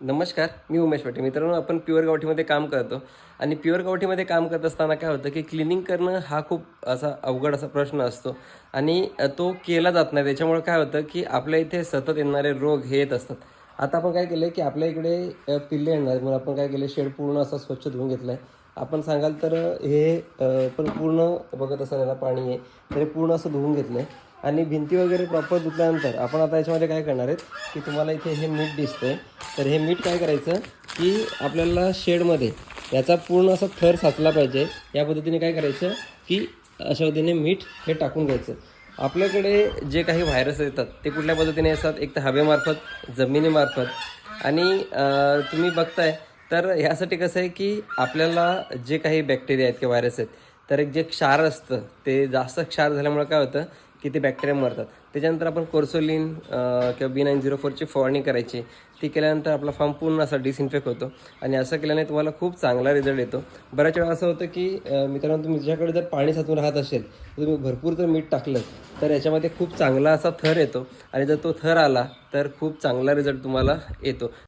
नमस्कार, मी उमेश वाटे. मित्रांनो, आपण प्युअर गावठीमध्ये काम करतो आणि प्युअर गावठीमध्ये काम करत असताना काय होतं की क्लिनिंग करणं हा खूप असा अवघड असा प्रश्न असतो आणि तो केला जात नाही. त्याच्यामुळे काय होतं की आपल्या इथे सतत येणारे रोग हे येत असतात. आता आपण काय केलं आहे की आपल्या इकडे पिल्ले येणार आहेत, म्हणून आपण काय केलं, शेड पूर्ण असं स्वच्छ धुवून घेतलं आहे. आपण सांगाल तर हे पण पूर्ण बघत असाल याला पाणी आहे, तर हे पूर्ण असं धुवून घेतलं आहे आणि भिंती वगैरे प्रॉपर धुतल्यानंतर आपण आता याच्यामध्ये काय करणार आहेत की तुम्हाला इथे हे मीठ दिसतंय. तर हे मीठ काय करायचं की आपल्याला शेडमध्ये याचा पूर्ण असा थर साचला पाहिजे. या पद्धतीने काय करायचं की अशा पद्धतीने मीठ हे टाकून घ्यायचं. आपल्याकडे जे काही व्हायरस येतात ते कुठल्या पद्धतीने असतात, एक तर हवेमार्फत, जमिनीमार्फत आणि तुम्ही बघताय तर ह्यासाठी कसं आहे की आपल्याला जे काही बॅक्टेरिया आहेत किंवा व्हायरस आहेत, तर एक जे क्षार असतं ते जास्त क्षार झाल्यामुळे काय होतं की ते बॅक्टेरिया मरतात. त्याच्यानंतर आपण कोर्सोलिन किंवा B904ची फवारणी करायची. ती केल्यानंतर आपला फार्म पूर्ण असा डिसइन्फेक्ट होतो आणि असं केल्याने तुम्हाला खूप चांगला रिझल्ट येतो. बऱ्याच वेळा असं होतं की मित्रांनो, तुमच्याकडे जर पाणी साचून राहत असेल तर तुम्ही भरपूर जर मीठ टाकलं तर याच्यामध्ये खूप चांगला असा थर येतो आणि जर तो थर आला तर खूप चांगला रिझल्ट तुम्हाला येतो.